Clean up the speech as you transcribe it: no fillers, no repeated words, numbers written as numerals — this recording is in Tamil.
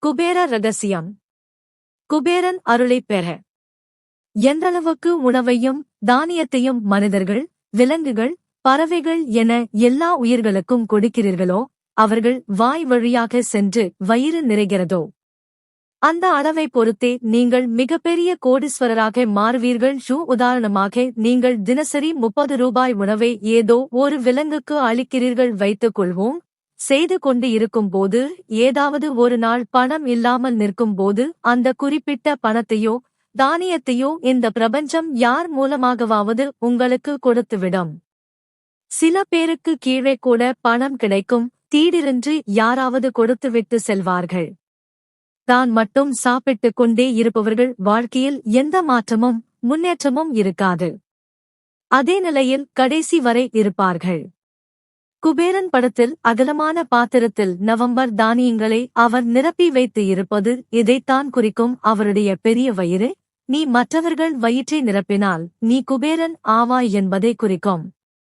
குபேர ரகசியம். குபேரன் அருளைப் பெற எந்தளவுக்கு உணவையும் தானியத்தையும் மனிதர்கள், விலங்குகள், பறவைகள் என எல்லா உயிர்களுக்கும் கொடுக்கிறீர்களோ, அவர்கள் வாய் வழியாக சென்று வயிறு நிறைகிறதோ, அந்த அளவை பொறுத்தே நீங்கள் மிகப்பெரிய கோடீஸ்வரராக மாறுவீர்கள். உதாரணமாக நீங்கள் தினசரி 30 ரூபாய் உணவை ஏதோ ஒரு விலங்குக்கு அளிக்கிறீர்கள் வைத்துக் கொள்வோம். செய்து கொண்டு இருக்கும்போது ஏதாவது ஒரு நாள் பணம் இல்லாமல் நிற்கும்போது அந்த குறிப்பிட்ட பணத்தையோ தானியத்தையோ இந்த பிரபஞ்சம் யார் மூலமாகவாவது உங்களுக்கு கொடுத்துவிடும். சில பேருக்கு கீழே கூட பணம் கிடைக்கும். திடீரென்று யாராவது கொடுத்துவிட்டு செல்வார்கள். தான் மட்டும் சாப்பிட்டுக் கொண்டே இருப்பவர்கள் வாழ்க்கையில் எந்த மாற்றமும் முன்னேற்றமும் இருக்காது. அதே நிலையில் கடைசி வரை இருப்பார்கள். குபேரன் படத்தில் அகலமான பாத்திரத்தில் நவம்பர் தானியங்களை அவர் நிரப்பி வைத்து இருப்பது இதைத்தான் குறிக்கும். அவருடைய பெரிய வயிறு, நீ மற்றவர்கள் வயிற்றை நிரப்பினால் நீ குபேரன் ஆவாய் என்பதை குறிக்கும்.